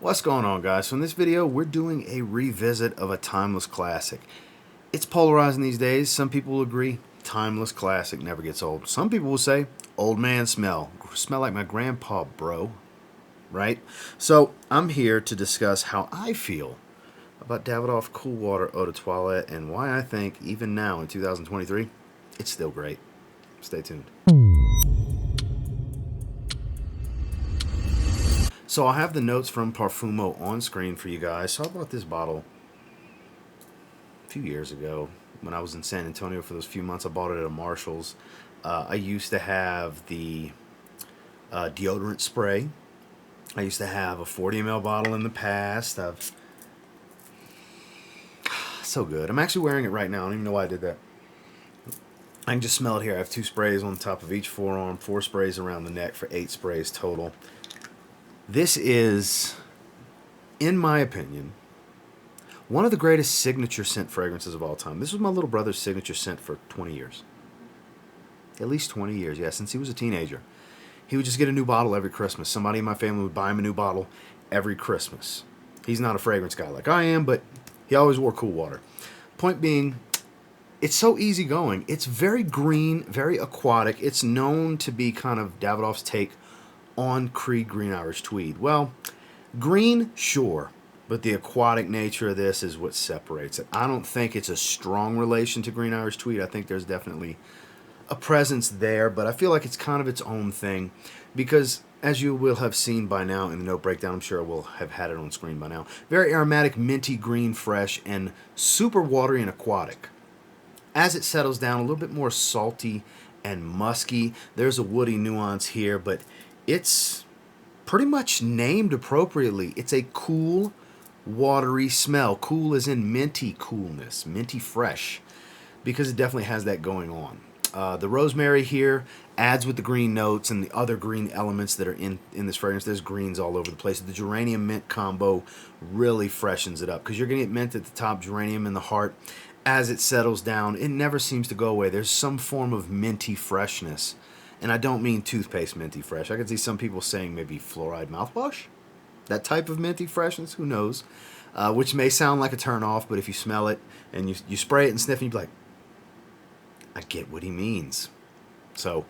What's going on, guys? So in this video we're doing a revisit of a timeless classic. It's polarizing these days. Some people will agree timeless classic never gets old. Some people will say old man smell like my grandpa, bro. Right? So I'm here to discuss how I feel about Davidoff Cool Water Eau de Toilette and why I think even now in 2023 it's still great. Stay tuned. So I have the notes from Parfumo on screen for you guys. So I bought this bottle a few years ago when I was in San Antonio for those few months. I bought it at a Marshall's. I used to have the deodorant spray. I used to have a 40 ml bottle in the past. So good. I'm actually wearing it right now. I don't even know why I did that. I can just smell it here. I have 2 sprays on the top of each forearm, 4 sprays around the neck for 8 sprays total. This is, in my opinion, one of the greatest signature scent fragrances of all time. This was my little brother's signature scent for 20 years. At least 20 years, yeah, since he was a teenager. He would just get a new bottle every Christmas. Somebody in my family would buy him a new bottle every Christmas. He's not a fragrance guy like I am, but he always wore Cool Water. Point being, it's so easygoing. It's very green, very aquatic. It's known to be kind of Davidoff's take on Creed Green Irish Tweed. Well, green, sure, but the aquatic nature of this is what separates it. I don't think it's a strong relation to Green Irish Tweed. I think there's definitely a presence there, but I feel like it's kind of its own thing because, as you will have seen by now in the note breakdown, I'm sure I will have had it on screen by now, very aromatic, minty, green, fresh, and super watery and aquatic. As it settles down, a little bit more salty and musky. There's a woody nuance here, but it's pretty much named appropriately. It's a cool, watery smell. Cool as in minty coolness, minty fresh, because it definitely has that going on. The rosemary here adds with the green notes and the other green elements that are in this fragrance. There's greens all over the place. The geranium mint combo really freshens it up because you're going to get mint at the top, geranium in the heart. As it settles down, it never seems to go away. There's some form of minty freshness. And I don't mean toothpaste minty fresh. I could see some people saying maybe fluoride mouthwash. That type of minty freshness, who knows? Which may sound like a turn off, but if you smell it and you spray it and sniff, and you'd be like, I get what he means. So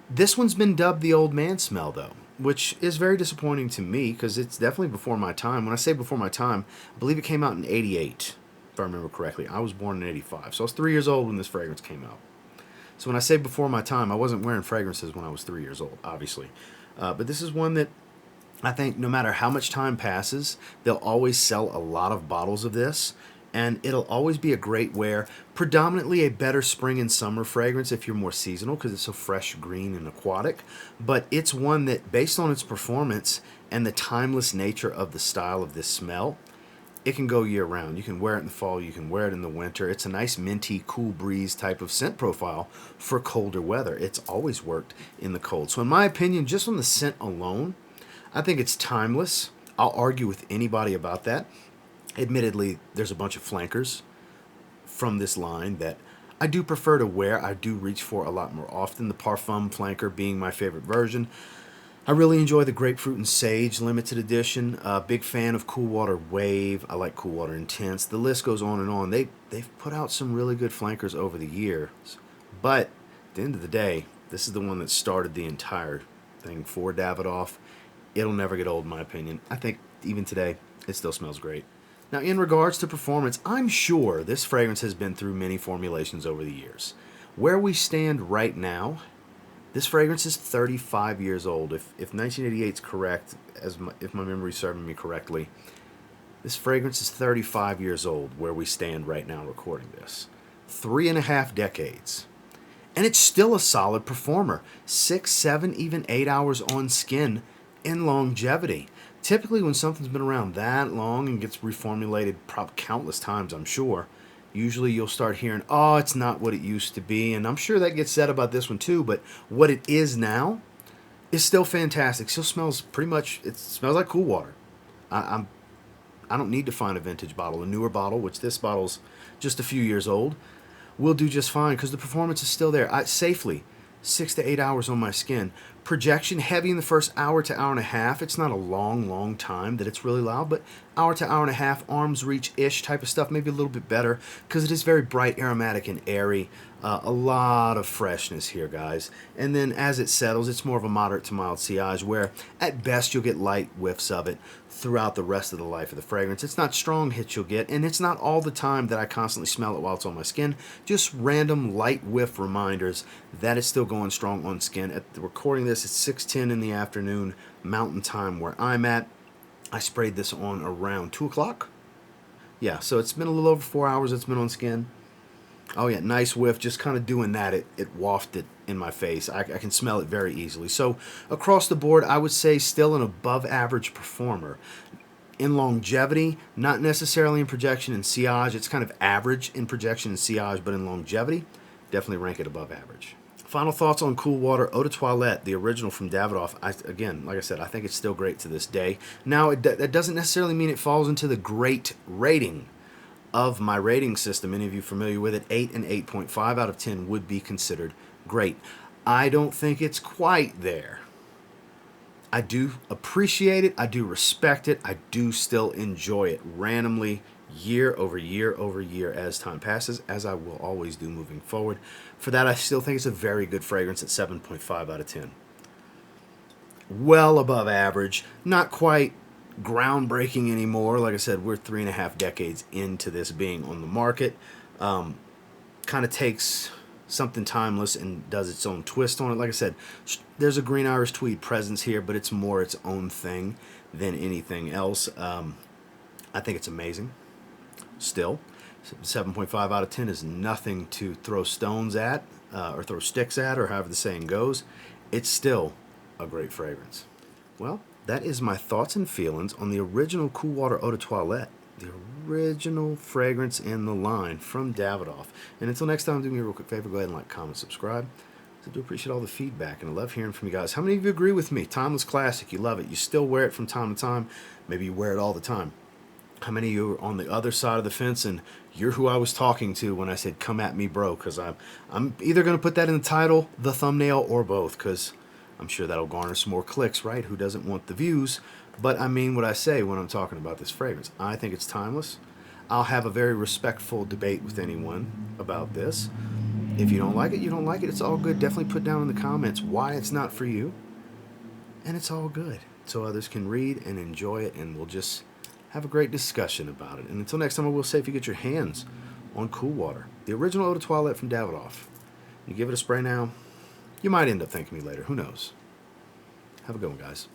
this one's been dubbed the old man smell, though, which is very disappointing to me because it's definitely before my time. When I say before my time, I believe it came out in 88, if I remember correctly. I was born in 85, so I was 3 years old when this fragrance came out. So when I say before my time, I wasn't wearing fragrances when I was 3 years old, obviously. But this is one that I think no matter how much time passes, they'll always sell a lot of bottles of this. And it'll always be a great wear. Predominantly a better spring and summer fragrance if you're more seasonal because it's so fresh, green, and aquatic. But it's one that, based on its performance and the timeless nature of the style of this smell, it can go year-round. You can wear it in the fall. You can wear it in the winter. It's a nice minty, cool breeze type of scent profile for colder weather. It's always worked in the cold. So in my opinion, just on the scent alone, I think it's timeless. I'll argue with anybody about that. Admittedly, there's a bunch of flankers from this line that I do prefer to wear. I do reach for a lot more often. The Parfum flanker being my favorite version. I really enjoy the Grapefruit and Sage limited edition. Big fan of Cool Water Wave. I like Cool Water Intense. The list goes on and on. They've put out some really good flankers over the years. But at the end of the day, this is the one that started the entire thing for Davidoff. It'll never get old in my opinion. I think even today, it still smells great. Now, in regards to performance, I'm sure this fragrance has been through many formulations over the years. Where we stand right now, this fragrance is 35 years old. If 1988 is correct, if my memory is serving me correctly, this fragrance is 35 years old where we stand right now recording this. 3.5 decades. And it's still a solid performer. 6, 7, even 8 hours on skin in longevity. Typically when something's been around that long and gets reformulated countless times, I'm sure, usually you'll start hearing, oh, it's not what it used to be. And I'm sure that gets said about this one too, but what it is now is still fantastic. Still smells pretty much, it smells like Cool Water. I don't need to find a vintage bottle. A newer bottle, which this bottle's just a few years old, will do just fine because the performance is still there. Safely, 6 to 8 hours on my skin. Projection heavy in the first hour to hour and a half. It's not a long time that it's really loud, but hour to hour and a half, arm's reach-ish type of stuff, maybe a little bit better because it is very bright, aromatic, and airy. A lot of freshness here, guys. And then as it settles, it's more of a moderate to mild sillage where at best you'll get light whiffs of it throughout the rest of the life of the fragrance. It's not strong hits you'll get, and it's not all the time that I constantly smell it while it's on my skin. Just random light whiff reminders that it's still going strong on skin. At the recording this, it's 6:10 in the afternoon, Mountain Time where I'm at. I sprayed this on around 2 o'clock. Yeah, so it's been a little over 4 hours it's been on skin. Oh yeah, nice whiff, just kind of doing that, it wafted in my face. I can smell it very easily. So across the board, I would say still an above average performer. In longevity, not necessarily in projection and sillage, it's kind of average in projection and sillage, but in longevity, definitely rank it above average. Final thoughts on Cool Water Eau de Toilette, the original from Davidoff. Again, like I said, I think it's still great to this day. Now, that doesn't necessarily mean it falls into the great rating of my rating system. Any of you familiar with it? 8 and 8.5 out of 10 would be considered great. I don't think it's quite there. I do appreciate it. I do respect it. I do still enjoy it randomly year over year over year as time passes, as I will always do moving forward. For that, I still think it's a very good fragrance at 7.5 out of 10. Well above average. Not quite groundbreaking anymore. Like I said, we're 3.5 decades into this being on the market. Kind of takes something timeless and does its own twist on it. Like I said, there's a green Irish tweed presence here, but it's more its own thing than anything else. I think it's amazing. Still, 7.5 out of 10 is nothing to throw stones at or throw sticks at, or however the saying goes. It's still a great fragrance. Well, that is my thoughts and feelings on the original Cool Water Eau de Toilette, the original fragrance in the line from Davidoff. And until next time, do me a real quick favor, go ahead and like, comment, subscribe. I do appreciate all the feedback, and I love hearing from you guys. How many of you agree with me? Timeless classic, you love it. You still wear it from time to time. Maybe you wear it all the time. How many of you are on the other side of the fence, and you're who I was talking to when I said, come at me, bro? Because I'm either going to put that in the title, the thumbnail, or both, because I'm sure that'll garner some more clicks, right? Who doesn't want the views? But I mean what I say when I'm talking about this fragrance. I think it's timeless. I'll have a very respectful debate with anyone about this. If you don't like it, you don't like it. It's all good. Definitely put down in the comments why it's not for you. And it's all good. So others can read and enjoy it, and we'll just have a great discussion about it. And until next time, I will say, if you get your hands on Cool Water, the original Eau de Toilette from Davidoff, you give it a spray now, you might end up thanking me later. Who knows? Have a good one, guys.